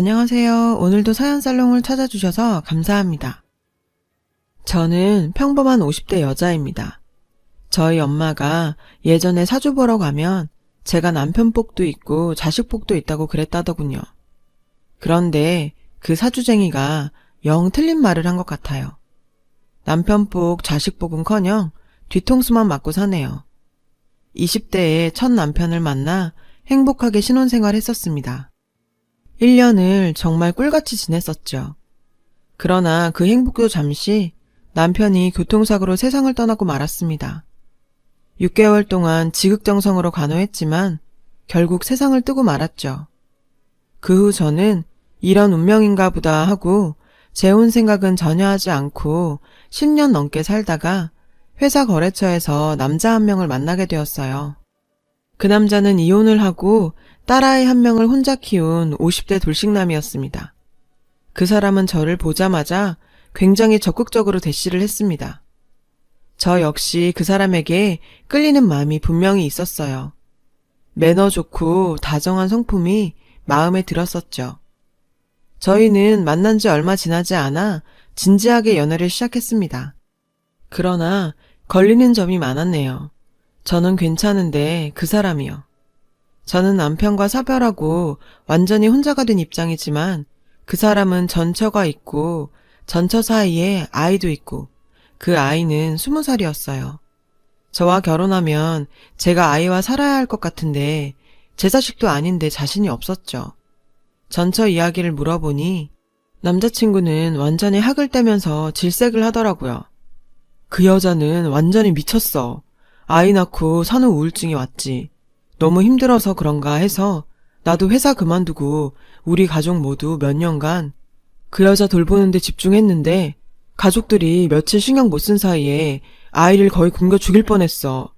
안녕하세요. 오늘도 사연살롱을 찾아주셔서 감사합니다. 저는 평범한 50대 여자입니다. 저희 엄마가 예전에 사주 보러 가면 제가 남편 복도 있고 자식 복도 있다고 그랬다더군요. 그런데 그 사주쟁이가 영 틀린 말을 한 것 같아요. 남편 복, 자식 복은커녕 뒤통수만 맞고 사네요. 20대에 첫 남편을 만나 행복하게 신혼생활 했었습니다. 1년을 정말 꿀같이 지냈었죠. 그러나 그 행복도 잠시 남편이 교통사고로 세상을 떠나고 말았습니다. 6개월 동안 지극정성으로 간호했지만 결국 세상을 뜨고 말았죠. 그 후 저는 이런 운명인가 보다 하고 재혼 생각은 전혀 하지 않고 10년 넘게 살다가 회사 거래처에서 남자 한 명을 만나게 되었어요. 그 남자는 이혼을 하고 딸아이 한 명을 혼자 키운 50대 돌싱남이었습니다. 그 사람은 저를 보자마자 굉장히 적극적으로 대시를 했습니다. 저 역시 그 사람에게 끌리는 마음이 분명히 있었어요. 매너 좋고 다정한 성품이 마음에 들었었죠. 저희는 만난 지 얼마 지나지 않아 진지하게 연애를 시작했습니다. 그러나 걸리는 점이 많았네요. 저는 괜찮은데 그 사람이요. 저는 남편과 사별하고 완전히 혼자가 된 입장이지만 그 사람은 전처가 있고 전처 사이에 아이도 있고 그 아이는 20살이었어요. 저와 결혼하면 제가 아이와 살아야 할 것 같은데 제 자식도 아닌데 자신이 없었죠. 전처 이야기를 물어보니 남자친구는 완전히 학을 떼면서 질색을 하더라고요. 그 여자는 완전히 미쳤어. 아이 낳고 산후 우울증이 왔지. 너무 힘들어서 그런가 해서 나도 회사 그만두고 우리 가족 모두 몇 년간 그 여자 돌보는데 집중했는데 가족들이 며칠 신경 못 쓴 사이에 아이를 거의 굶겨 죽일 뻔했어.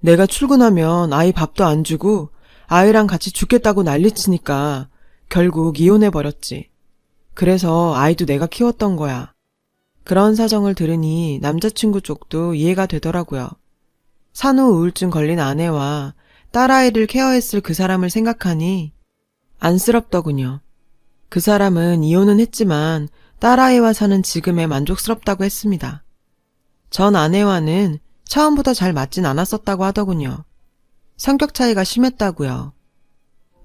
내가 출근하면 아이 밥도 안 주고 아이랑 같이 죽겠다고 난리치니까 결국 이혼해버렸지. 그래서 아이도 내가 키웠던 거야. 그런 사정을 들으니 남자친구 쪽도 이해가 되더라고요. 산후 우울증 걸린 아내와 딸아이를 케어했을 그 사람을 생각하니 안쓰럽더군요. 그 사람은 이혼은 했지만 딸아이와 사는 지금에 만족스럽다고 했습니다. 전 아내와는 처음보다 잘 맞진 않았었다고 하더군요. 성격 차이가 심했다고요.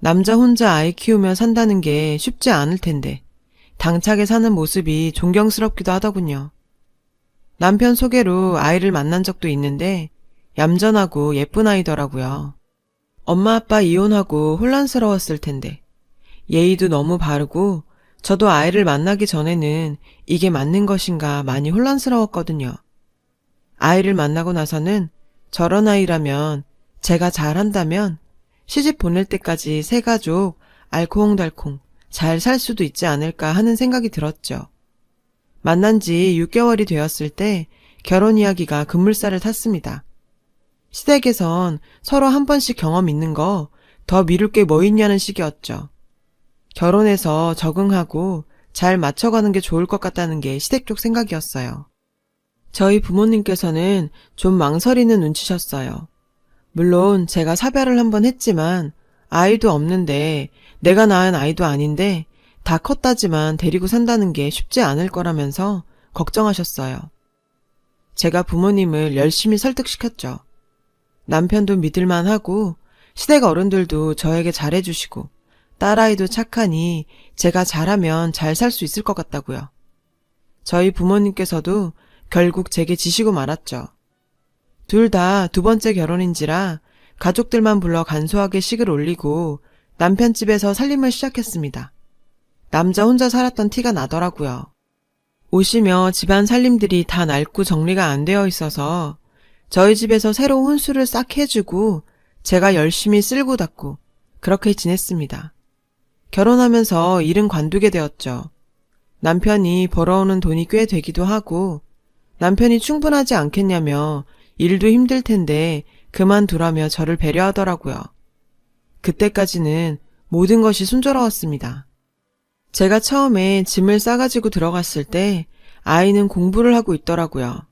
남자 혼자 아이 키우며 산다는 게 쉽지 않을 텐데 당차게 사는 모습이 존경스럽기도 하더군요. 남편 소개로 아이를 만난 적도 있는데 얌전하고 예쁜 아이더라고요. 엄마 아빠 이혼하고 혼란스러웠을 텐데 예의도 너무 바르고 저도 아이를 만나기 전에는 이게 맞는 것인가 많이 혼란스러웠거든요. 아이를 만나고 나서는 저런 아이라면 제가 잘한다면 시집 보낼 때까지 새 가족 알콩달콩 잘 살 수도 있지 않을까 하는 생각이 들었죠. 만난 지 6개월이 되었을 때 결혼 이야기가 급물살을 탔습니다. 시댁에선 서로 한 번씩 경험 있는 거 더 미룰 게 뭐 있냐는 식이었죠. 결혼해서 적응하고 잘 맞춰가는 게 좋을 것 같다는 게 시댁 쪽 생각이었어요. 저희 부모님께서는 좀 망설이는 눈치셨어요. 물론 제가 사별을 한번 했지만 아이도 없는데 내가 낳은 아이도 아닌데 다 컸다지만 데리고 산다는 게 쉽지 않을 거라면서 걱정하셨어요. 제가 부모님을 열심히 설득시켰죠. 남편도 믿을만하고 시댁 어른들도 저에게 잘해주시고 딸아이도 착하니 제가 잘하면 잘 살 수 있을 것 같다고요. 저희 부모님께서도 결국 제게 지시고 말았죠. 둘 다 두 번째 결혼인지라 가족들만 불러 간소하게 식을 올리고 남편 집에서 살림을 시작했습니다. 남자 혼자 살았던 티가 나더라고요. 오시며 집안 살림들이 다 낡고 정리가 안 되어 있어서 저희 집에서 새로 혼수를 싹 해주고 제가 열심히 쓸고 닦고 그렇게 지냈습니다. 결혼하면서 일은 관두게 되었죠. 남편이 벌어오는 돈이 꽤 되기도 하고 남편이 충분하지 않겠냐며 일도 힘들 텐데 그만두라며 저를 배려하더라고요. 그때까지는 모든 것이 순조로웠습니다. 제가 처음에 짐을 싸가지고 들어갔을 때 아이는 공부를 하고 있더라고요.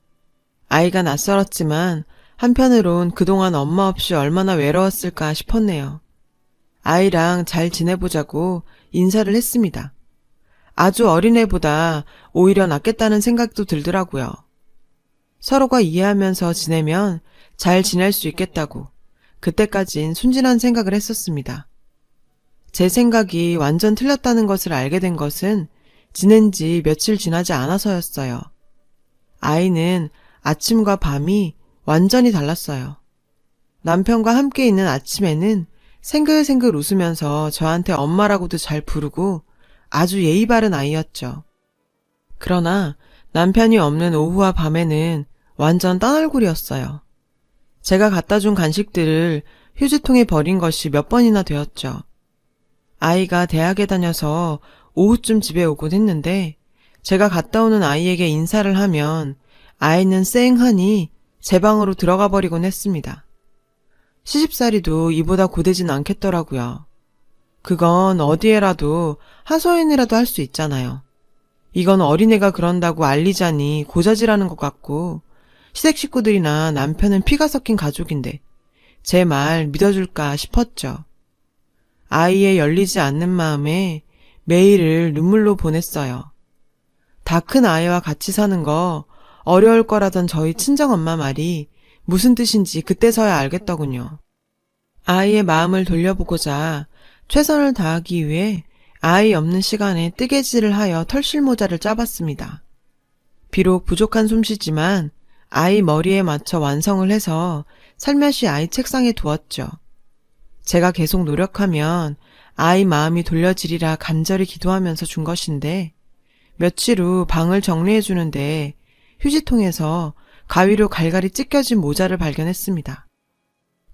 아이가 낯설었지만 한편으론 그동안 엄마 없이 얼마나 외로웠을까 싶었네요. 아이랑 잘 지내보자고 인사를 했습니다. 아주 어린애보다 오히려 낫겠다는 생각도 들더라고요. 서로가 이해하면서 지내면 잘 지낼 수 있겠다고 그때까진 순진한 생각을 했었습니다. 제 생각이 완전 틀렸다는 것을 알게 된 것은 지낸 지 며칠 지나지 않아서였어요. 아이는 아침과 밤이 완전히 달랐어요. 남편과 함께 있는 아침에는 생글생글 웃으면서 저한테 엄마라고도 잘 부르고 아주 예의 바른 아이였죠. 그러나 남편이 없는 오후와 밤에는 완전 딴 얼굴이었어요. 제가 갖다 준 간식들을 휴지통에 버린 것이 몇 번이나 되었죠. 아이가 대학에 다녀서 오후쯤 집에 오곤 했는데 제가 갔다 오는 아이에게 인사를 하면 아이는 쌩하니 제 방으로 들어가 버리곤 했습니다. 시집살이도 이보다 고되진 않겠더라고요. 그건 어디에라도 하소연이라도 할 수 있잖아요. 이건 어린애가 그런다고 알리자니 고자질하는 것 같고 시댁 식구들이나 남편은 피가 섞인 가족인데 제 말 믿어줄까 싶었죠. 아이의 열리지 않는 마음에 매일을 눈물로 보냈어요. 다 큰 아이와 같이 사는 거 어려울 거라던 저희 친정엄마 말이 무슨 뜻인지 그때서야 알겠더군요. 아이의 마음을 돌려보고자 최선을 다하기 위해 아이 없는 시간에 뜨개질을 하여 털실모자를 짜봤습니다. 비록 부족한 솜씨지만 아이 머리에 맞춰 완성을 해서 살며시 아이 책상에 두었죠. 제가 계속 노력하면 아이 마음이 돌려지리라 간절히 기도하면서 준 것인데 며칠 후 방을 정리해 주는데 휴지통에서 가위로 갈갈이 찢겨진 모자를 발견했습니다.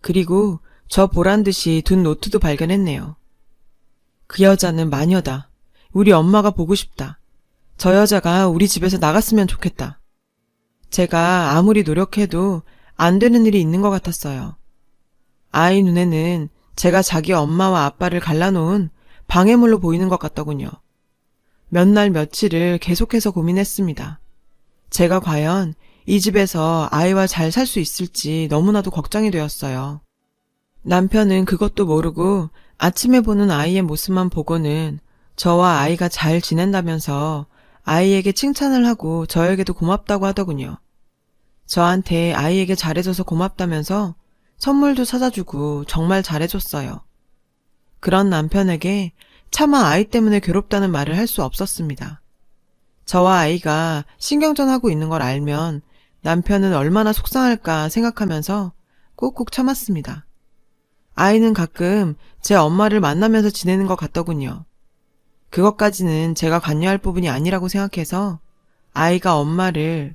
그리고 저 보란 듯이 둔 노트도 발견했네요. 그 여자는 마녀다. 우리 엄마가 보고 싶다. 저 여자가 우리 집에서 나갔으면 좋겠다. 제가 아무리 노력해도 안 되는 일이 있는 것 같았어요. 아이 눈에는 제가 자기 엄마와 아빠를 갈라놓은 방해물로 보이는 것 같더군요. 몇 날 며칠을 계속해서 고민했습니다. 제가 과연 이 집에서 아이와 잘 살 수 있을지 너무나도 걱정이 되었어요. 남편은 그것도 모르고 아침에 보는 아이의 모습만 보고는 저와 아이가 잘 지낸다면서 아이에게 칭찬을 하고 저에게도 고맙다고 하더군요. 저한테 아이에게 잘해줘서 고맙다면서 선물도 사다주고 정말 잘해줬어요. 그런 남편에게 차마 아이 때문에 괴롭다는 말을 할 수 없었습니다. 저와 아이가 신경전하고 있는 걸 알면 남편은 얼마나 속상할까 생각하면서 꾹꾹 참았습니다. 아이는 가끔 제 엄마를 만나면서 지내는 것 같더군요. 그것까지는 제가 관여할 부분이 아니라고 생각해서 아이가 엄마를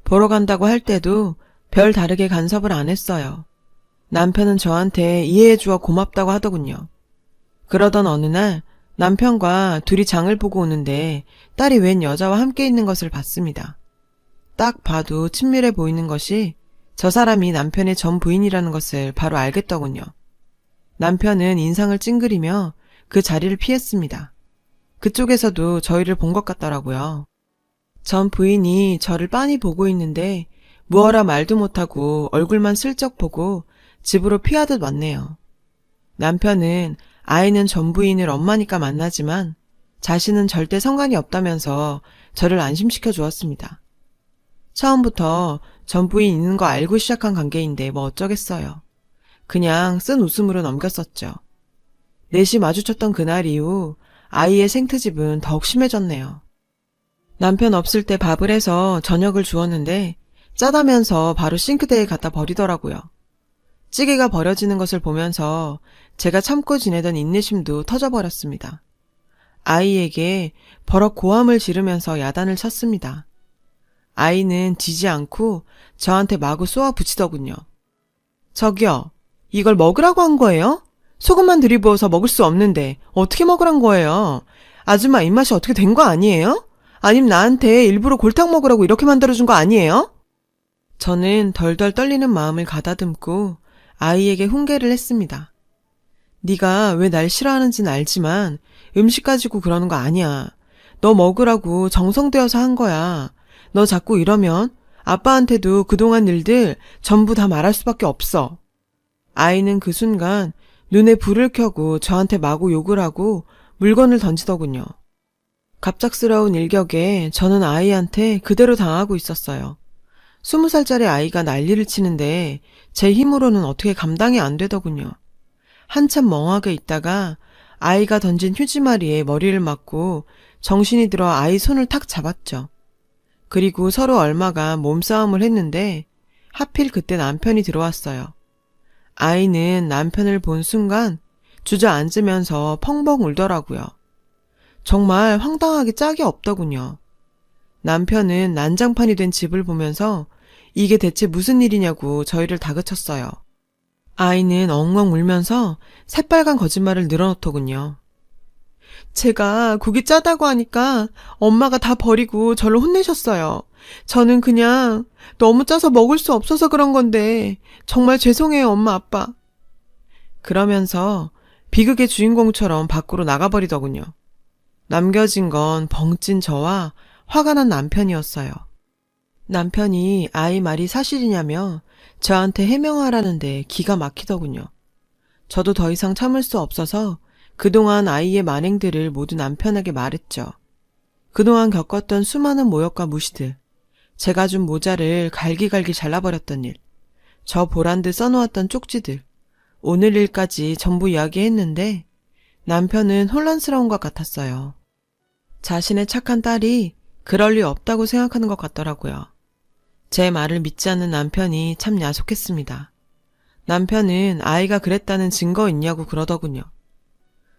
보러 간다고 할 때도 별 다르게 간섭을 안 했어요. 남편은 저한테 이해해주어 고맙다고 하더군요. 그러던 어느 날 남편과 둘이 장을 보고 오는데 딸이 웬 여자와 함께 있는 것을 봤습니다. 딱 봐도 친밀해 보이는 것이 저 사람이 남편의 전 부인이라는 것을 바로 알겠더군요. 남편은 인상을 찡그리며 그 자리를 피했습니다. 그쪽에서도 저희를 본 것 같더라고요. 전 부인이 저를 빤히 보고 있는데 무어라 말도 못하고 얼굴만 슬쩍 보고 집으로 피하듯 왔네요. 남편은 아이는 전 부인을 엄마니까 만나지만 자신은 절대 상관이 없다면서 저를 안심시켜 주었습니다. 처음부터 전 부인 있는 거 알고 시작한 관계인데 뭐 어쩌겠어요. 그냥 쓴 웃음으로 넘겼었죠. 넷이 마주쳤던 그날 이후 아이의 생트집은 더욱 심해졌네요. 남편 없을 때 밥을 해서 저녁을 주었는데 짜다면서 바로 싱크대에 갖다 버리더라고요. 찌개가 버려지는 것을 보면서 제가 참고 지내던 인내심도 터져버렸습니다. 아이에게 버럭 고함을 지르면서 야단을 쳤습니다. 아이는 지지 않고 저한테 마구 쏘아 붙이더군요. 저기요, 이걸 먹으라고 한 거예요? 소금만 들이부어서 먹을 수 없는데 어떻게 먹으란 거예요? 아줌마 입맛이 어떻게 된 거 아니에요? 아님 나한테 일부러 골탕 먹으라고 이렇게 만들어준 거 아니에요? 저는 덜덜 떨리는 마음을 가다듬고 아이에게 훈계를 했습니다. 네가 왜 날 싫어하는지는 알지만 음식 가지고 그러는 거 아니야. 너 먹으라고 정성되어서 한 거야. 너 자꾸 이러면 아빠한테도 그동안 일들 전부 다 말할 수밖에 없어. 아이는 그 순간 눈에 불을 켜고 저한테 마구 욕을 하고 물건을 던지더군요. 갑작스러운 일격에 저는 아이한테 그대로 당하고 있었어요. 20살짜리 아이가 난리를 치는데 제 힘으로는 어떻게 감당이 안 되더군요. 한참 멍하게 있다가 아이가 던진 휴지마리에 머리를 맞고 정신이 들어 아이 손을 탁 잡았죠. 그리고 서로 얼마가 몸싸움을 했는데 하필 그때 남편이 들어왔어요. 아이는 남편을 본 순간 주저앉으면서 펑펑 울더라고요. 정말 황당하게 짝이 없더군요. 남편은 난장판이 된 집을 보면서 이게 대체 무슨 일이냐고 저희를 다그쳤어요. 아이는 엉엉 울면서 새빨간 거짓말을 늘어놓더군요. 제가 국이 짜다고 하니까 엄마가 다 버리고 저를 혼내셨어요. 저는 그냥 너무 짜서 먹을 수 없어서 그런 건데 정말 죄송해요, 엄마, 아빠. 그러면서 비극의 주인공처럼 밖으로 나가버리더군요. 남겨진 건 벙찐 저와 화가 난 남편이었어요. 남편이 아이 말이 사실이냐며 저한테 해명하라는데 기가 막히더군요. 저도 더 이상 참을 수 없어서 그동안 아이의 만행들을 모두 남편에게 말했죠. 그동안 겪었던 수많은 모욕과 무시들, 제가 준 모자를 갈기갈기 잘라버렸던 일, 저 보란 듯 써놓았던 쪽지들, 오늘 일까지 전부 이야기했는데 남편은 혼란스러운 것 같았어요. 자신의 착한 딸이 그럴 리 없다고 생각하는 것 같더라고요. 제 말을 믿지 않는 남편이 참 야속했습니다. 남편은 아이가 그랬다는 증거 있냐고 그러더군요.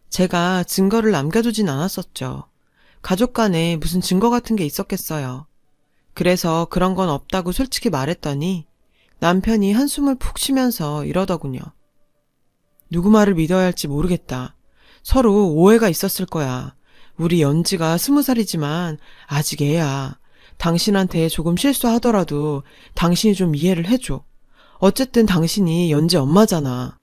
제가 증거를 남겨두진 않았었죠. 가족 간에 무슨 증거 같은 게 있었겠어요. 그래서 그런 건 없다고 솔직히 말했더니 남편이 한숨을 푹 쉬면서 이러더군요. 누구 말을 믿어야 할지 모르겠다. 서로 오해가 있었을 거야. 우리 연지가 20살이지만 아직 애야. 당신한테 조금 실수하더라도 당신이 좀 이해를 해줘. 어쨌든 당신이 연지 엄마잖아.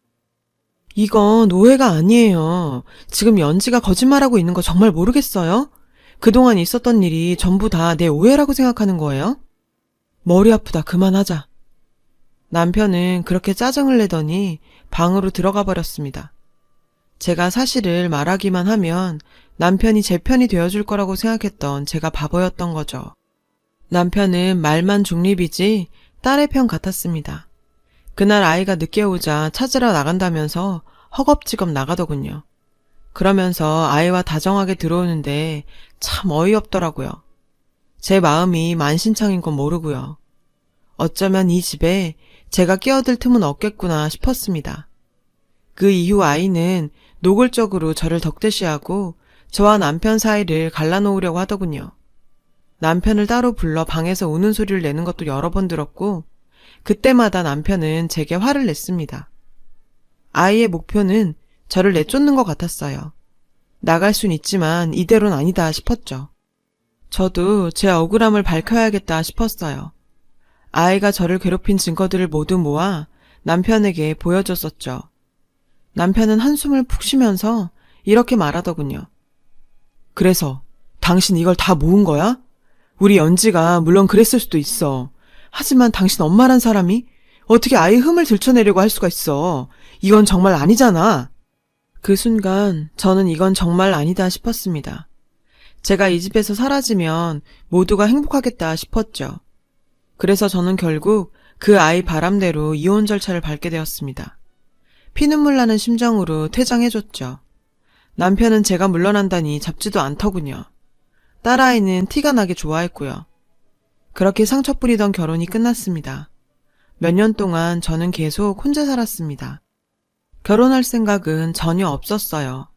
이건 오해가 아니에요. 지금 연지가 거짓말하고 있는 거 정말 모르겠어요? 그동안 있었던 일이 전부 다 내 오해라고 생각하는 거예요? 머리 아프다. 그만하자. 남편은 그렇게 짜증을 내더니 방으로 들어가 버렸습니다. 제가 사실을 말하기만 하면 남편이 제 편이 되어줄 거라고 생각했던 제가 바보였던 거죠. 남편은 말만 중립이지 딸의 편 같았습니다. 그날 아이가 늦게 오자 찾으러 나간다면서 허겁지겁 나가더군요. 그러면서 아이와 다정하게 들어오는데 참 어이없더라고요. 제 마음이 만신창인 건 모르고요. 어쩌면 이 집에 제가 끼어들 틈은 없겠구나 싶었습니다. 그 이후 아이는 노골적으로 저를 덕대시하고 저와 남편 사이를 갈라놓으려고 하더군요. 남편을 따로 불러 방에서 우는 소리를 내는 것도 여러 번 들었고 그때마다 남편은 제게 화를 냈습니다. 아이의 목표는 저를 내쫓는 것 같았어요. 나갈 순 있지만 이대로는 아니다 싶었죠. 저도 제 억울함을 밝혀야겠다 싶었어요. 아이가 저를 괴롭힌 증거들을 모두 모아 남편에게 보여줬었죠. 남편은 한숨을 푹 쉬면서 이렇게 말하더군요. 그래서 당신 이걸 다 모은 거야? 우리 연지가 물론 그랬을 수도 있어. 하지만 당신 엄마란 사람이 어떻게 아이 흠을 들춰내려고 할 수가 있어. 이건 정말 아니잖아. 그 순간 저는 이건 정말 아니다 싶었습니다. 제가 이 집에서 사라지면 모두가 행복하겠다 싶었죠. 그래서 저는 결국 그 아이 바람대로 이혼 절차를 밟게 되었습니다. 피눈물 나는 심정으로 퇴장해줬죠. 남편은 제가 물러난다니 잡지도 않더군요. 딸아이는 티가 나게 좋아했고요. 그렇게 상처 뿌리던 결혼이 끝났습니다. 몇 년 동안 저는 계속 혼자 살았습니다. 결혼할 생각은 전혀 없었어요.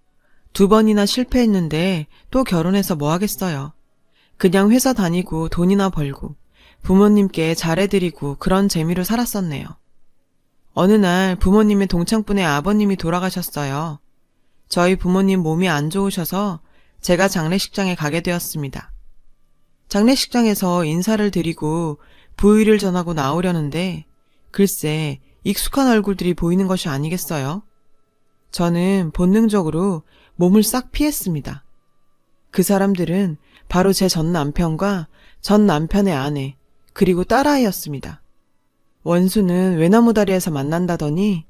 2번이나 실패했는데 또 결혼해서 뭐 하겠어요. 그냥 회사 다니고 돈이나 벌고 부모님께 잘해드리고 그런 재미로 살았었네요. 어느 날 부모님의 동창분의 아버님이 돌아가셨어요. 저희 부모님 몸이 안 좋으셔서 제가 장례식장에 가게 되었습니다. 장례식장에서 인사를 드리고 부의를 전하고 나오려는데 글쎄 익숙한 얼굴들이 보이는 것이 아니겠어요? 저는 본능적으로 몸을 싹 피했습니다. 그 사람들은 바로 제 전 남편과 전 남편의 아내 그리고 딸아이였습니다. 원수는 외나무 다리에서 만난다더니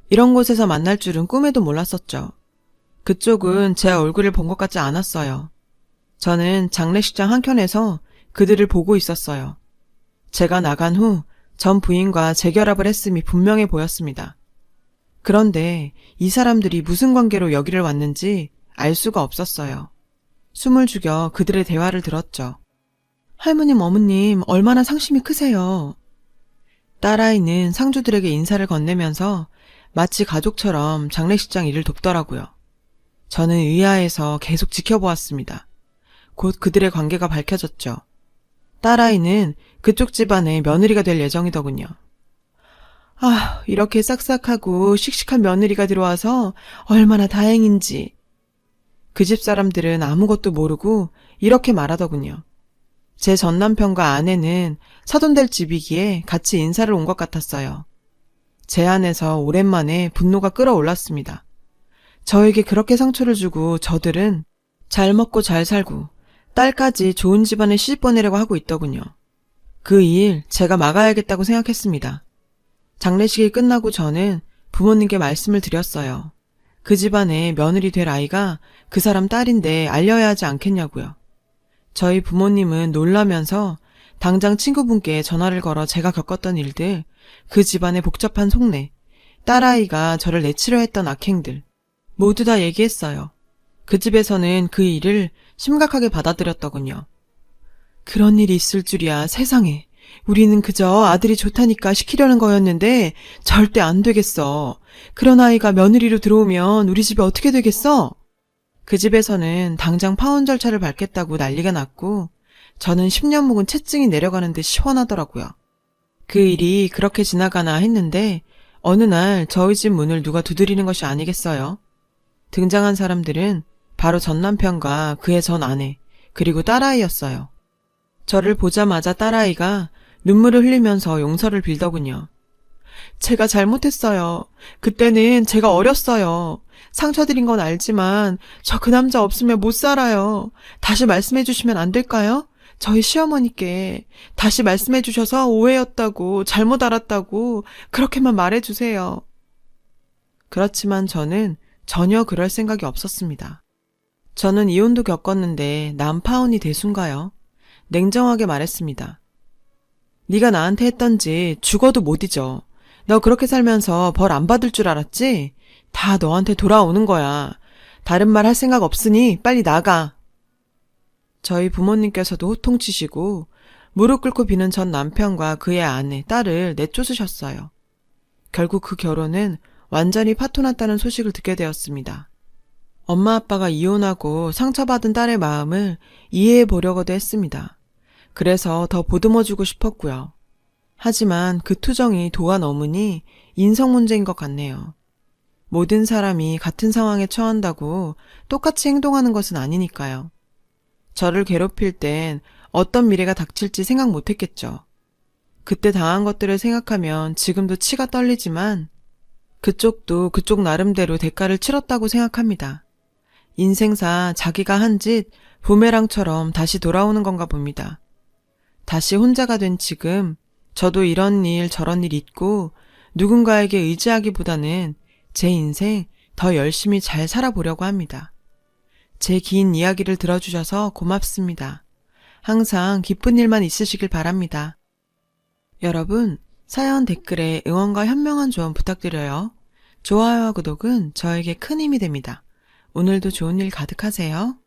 이런 곳에서 만날 줄은 꿈에도 몰랐었죠. 그쪽은 제 얼굴을 본 것 같지 않았어요. 저는 장례식장 한켠에서 그들을 보고 있었어요. 제가 나간 후 전 부인과 재결합을 했음이 분명해 보였습니다. 그런데 이 사람들이 무슨 관계로 여기를 왔는지 알 수가 없었어요. 숨을 죽여 그들의 대화를 들었죠. 할머님, 어머님, 얼마나 상심이 크세요. 딸아이는 상주들에게 인사를 건네면서 마치 가족처럼 장례식장 일을 돕더라고요. 저는 의아해서 계속 지켜보았습니다. 곧 그들의 관계가 밝혀졌죠. 딸아이는 그쪽 집안의 며느리가 될 예정이더군요. 아, 이렇게 싹싹하고 씩씩한 며느리가 들어와서 얼마나 다행인지. 그 집 사람들은 아무것도 모르고 이렇게 말하더군요. 제 전남편과 아내는 사돈될 집이기에 같이 인사를 온 것 같았어요. 제 안에서 오랜만에 분노가 끌어올랐습니다. 저에게 그렇게 상처를 주고 저들은 잘 먹고 잘 살고 딸까지 좋은 집안에 시집 보내려고 하고 있더군요. 그 일 제가 막아야겠다고 생각했습니다. 장례식이 끝나고 저는 부모님께 말씀을 드렸어요. 그 집안에 며느리 될 아이가 그 사람 딸인데 알려야 하지 않겠냐고요. 저희 부모님은 놀라면서 당장 친구분께 전화를 걸어 제가 겪었던 일들, 그 집안의 복잡한 속내, 딸아이가 저를 내치려 했던 악행들 모두 다 얘기했어요. 그 집에서는 그 일을 심각하게 받아들였더군요. 그런 일이 있을 줄이야, 세상에. 우리는 그저 아들이 좋다니까 시키려는 거였는데 절대 안 되겠어. 그런 아이가 며느리로 들어오면 우리 집이 어떻게 되겠어? 그 집에서는 당장 파혼 절차를 밟겠다고 난리가 났고 저는 10년 묵은 채증이 내려가는 듯 시원하더라고요. 그 일이 그렇게 지나가나 했는데 어느 날 저희 집 문을 누가 두드리는 것이 아니겠어요? 등장한 사람들은 바로 전 남편과 그의 전 아내, 그리고 딸아이였어요. 저를 보자마자 딸아이가 눈물을 흘리면서 용서를 빌더군요. 제가 잘못했어요. 그때는 제가 어렸어요. 상처드린 건 알지만 저 그 남자 없으면 못 살아요. 다시 말씀해 주시면 안 될까요? 저희 시어머니께 다시 말씀해 주셔서 오해였다고, 잘못 알았다고 그렇게만 말해 주세요. 그렇지만 저는 전혀 그럴 생각이 없었습니다. 저는 이혼도 겪었는데 남파혼이 대수인가요? 냉정하게 말했습니다. 네가 나한테 했던지 죽어도 못 잊어. 너 그렇게 살면서 벌 안 받을 줄 알았지? 다 너한테 돌아오는 거야. 다른 말 할 생각 없으니 빨리 나가. 저희 부모님께서도 호통치시고 무릎 꿇고 비는 전 남편과 그의 아내, 딸을 내쫓으셨어요. 결국 그 결혼은 완전히 파토났다는 소식을 듣게 되었습니다. 엄마 아빠가 이혼하고 상처받은 딸의 마음을 이해해 보려고도 했습니다. 그래서 더 보듬어주고 싶었고요. 하지만 그 투정이 도가 넘으니 인성 문제인 것 같네요. 모든 사람이 같은 상황에 처한다고 똑같이 행동하는 것은 아니니까요. 저를 괴롭힐 땐 어떤 미래가 닥칠지 생각 못했겠죠. 그때 당한 것들을 생각하면 지금도 치가 떨리지만 그쪽도 그쪽 나름대로 대가를 치렀다고 생각합니다. 인생사 자기가 한 짓 부메랑처럼 다시 돌아오는 건가 봅니다. 다시 혼자가 된 지금 저도 이런 일 저런 일 있고 누군가에게 의지하기보다는 제 인생 더 열심히 잘 살아보려고 합니다. 제 긴 이야기를 들어주셔서 고맙습니다. 항상 기쁜 일만 있으시길 바랍니다. 여러분, 사연 댓글에 응원과 현명한 조언 부탁드려요. 좋아요와 구독은 저에게 큰 힘이 됩니다. 오늘도 좋은 일 가득하세요.